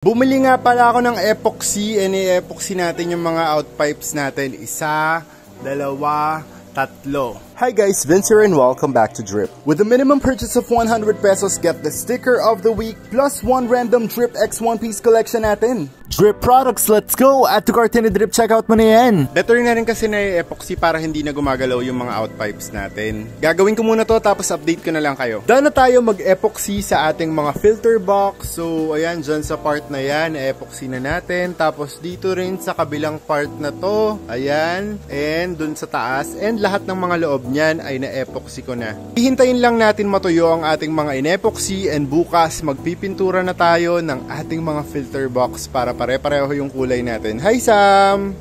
Bumili nga pala ako ng epoxy, i-epoxy natin yung mga outpipes natin. Isa, dalawa, tatlo. Hi guys, Vince here and welcome back to Drip. With a minimum purchase of 100 pesos, get the sticker of the week plus one random Drip X One Piece collection natin. Drip products, let's go! Add to cart ni Drip, check out mo na yan! Better na rin kasi na i-epoxy para hindi na gumagalaw yung mga outpipes natin. Gagawin ko muna to tapos update ko na lang kayo. Dahil na tayo mag-epoxy sa ating mga filter box. So ayan, dyan sa part na yan, i-epoxy na natin. Tapos dito rin sa kabilang part na to, ayan, and dun sa taas, and lahat ng mga loob niyan ay na-epoxy ko na. Hihintayin lang natin matuyo ang ating mga in-epoxy and bukas magpipintura na tayo ng ating mga filter box para pare-pareho yung kulay natin. Hi Sam!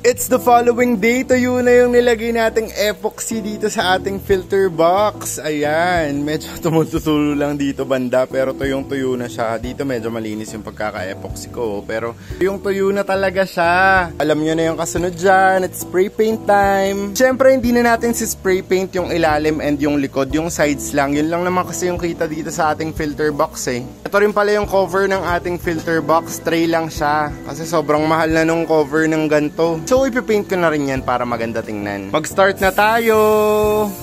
It's the following day. Tuyo na yung nilagay nating epoxy dito sa ating filter box. Ayan, medyo tumututulo lang dito banda pero tuyong-tuyo na siya. Dito medyo malinis yung pagkaka-epoxy ko pero yung tuyo na talaga siya. Alam nyo na yung kasunod dyan. It's spray paint time. Siyempre hindi na natin si spray paint yung ilalim and yung likod. Yung sides lang. Yun lang naman kasi yung kita dito sa ating filter box eh. Ito rin pala yung cover ng ating filter box. Tray lang siya. Kasi sobrang mahal na nung cover ng ganito. So ipipaint ko na rin yan para maganda tingnan. Mag-start na tayo!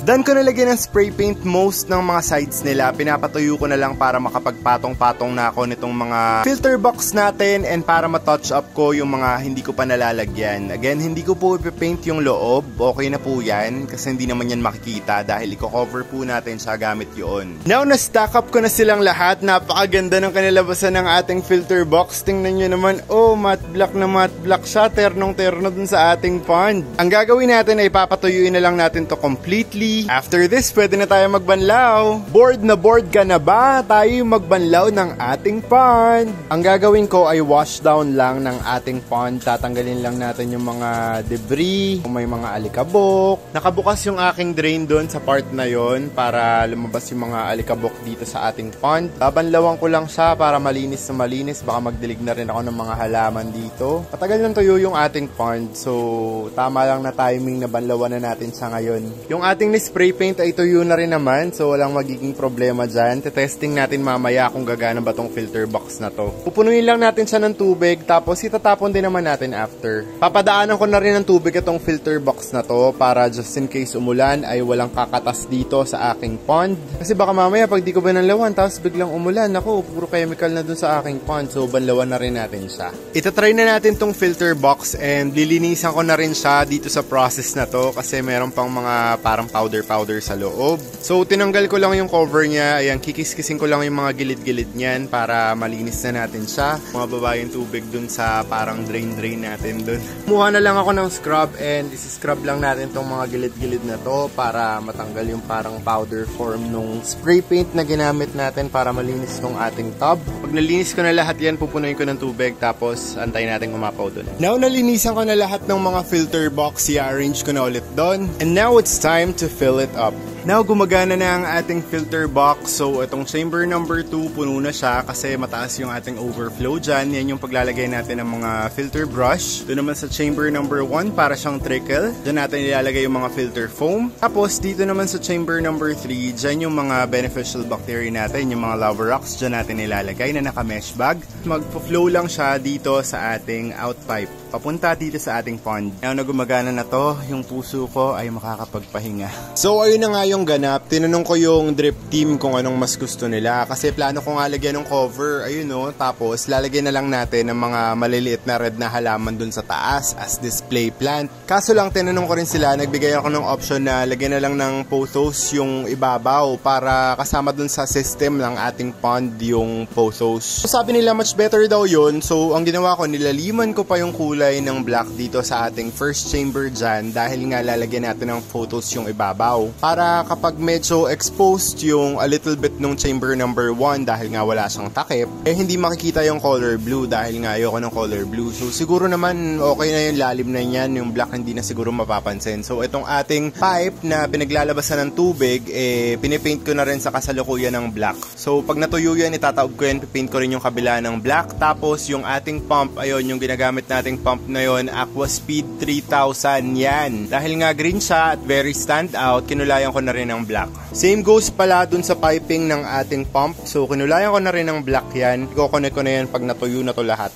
Done ko nalagyan ng spray paint most ng mga sides nila. Pinapatuyo ko na lang para makapagpatong-patong na ako nitong mga filter box natin and para ma-touch up ko yung mga hindi ko pa nalalagyan. Again, hindi ko po ipipaint yung loob. Okay na po yan kasi hindi naman yan makikita dahil i-cover po natin siya gamit yun. Now, na-stack up ko na silang lahat. Napakaganda ng kanilabasan ng ating filter box. Tingnan nyo naman, oh, matte black na matte black siya. Ternong-terno dun sa ating pond. Ang gagawin natin ay papatuyuin na lang natin to completely. After this, pwede na tayo magbanlaw. Bored na bored ka na ba? Tayo magbanlaw ng ating pond. Ang gagawin ko ay wash down lang ng ating pond. Tatanggalin lang natin yung mga debris, kung may mga alikabok. Nakabukas yung aking drain doon sa part na yon para lumabas yung mga alikabok dito sa ating pond. Babanlawan ko lang siya para malinis na malinis. Baka magdilig na rin ako ng mga halaman dito. Patagal lang tuyo yung ating pond. So, tama lang na timing na banlawan na natin siya ngayon. Yung ating spray paint ay tuyo na rin naman. So, walang magiging problema dyan. Testing natin mamaya kung gagana ba tong filter box na to. Pupunuin lang natin siya ng tubig. Tapos, itatapon din naman natin after. Papadaanan ko na rin ng tubig itong filter box na to para just in case umulan ay walang kakatas dito sa aking pond. Kasi baka mamaya pag di ko banlawan tapos biglang umulan. Ako, puro chemical na dun sa aking pond. So, banlawan na rin natin siya. Itatry na natin tong filter box and lilinisan ko na rin siya dito sa process na to kasi meron pang mga parang powder sa loob. So, tinanggal ko lang yung cover niya. Ayan, kikis-kising ko lang yung mga gilid-gilid niyan para malinis na natin siya. Mababa yung tubig dun sa parang drain natin dun. Kumuha na lang ako ng scrub and isi-scrub lang natin tong mga gilid-gilid na to para matanggal yung parang powder form nung spray paint na ginamit natin para malinis tong ating tub. Pag nalinis ko na lahat yan, pupunuin ko ng tubig tapos antayin natin umapaw dun. Now, nalinisan ko na lahat ng mga filter box, i-arrange ko na ulit doon. And now it's time to fill it up. Now, gumagana na ang ating filter box. So, itong chamber number 2, puno na siya kasi mataas yung ating overflow dyan. Yan yung paglalagay natin ng mga filter brush. Doon naman sa chamber number 1, para siyang trickle. Diyan natin ilalagay yung mga filter foam. Tapos, dito naman sa chamber number 3, dyan yung mga beneficial bacteria natin, yung mga lava rocks, dyan natin ilalagay na naka-mesh bag. Magpo-flow lang siya dito sa ating outpipe, papunta dito sa ating pond. Now na gumagana na to, yung puso ko ay makakapagpahinga. So ayun na nga yung ganap. Tinanong ko yung drip team kung anong mas gusto nila kasi plano ko nga lagyan ng cover, ayun no, tapos lalagyan na lang natin ng mga maliliit na red na halaman dun sa taas as display plant. Kaso lang tinanong ko rin sila, nagbigay ako ng option na lagyan na lang ng pothos yung ibabaw para kasama dun sa system ng ating pond yung pothos. So sabi nila much better daw yun, so ang ginawa ko, nilaliman ko pa yung kulay ng black dito sa ating first chamber dyan dahil nga lalagyan natin ng photos yung ibabaw para kapag medyo exposed yung a little bit nung chamber number 1 dahil nga wala siyang takip, eh hindi makikita yung color blue dahil nga ayoko ng color blue. So siguro naman okay na yung lalim na yan, yung black hindi na siguro mapapansin. So itong ating pipe na pinaglalabasan ng tubig, eh pinipaint ko na rin sa kasalukuyan ng black. So pag natuyo yan, itataob ko yan, pipaint ko rin yung kabila ng black. Tapos yung ating pump, ayun yung ginagamit nating pump na yon, Aqua Speed 3000 yan. Dahil nga green siya at very stand out, kinulayan ko na na rin ng black. Same goes pala dun sa piping ng ating pump. So, kinulayan ko na rin ng black yan. I-connect ko na yan pag natuyo na to lahat.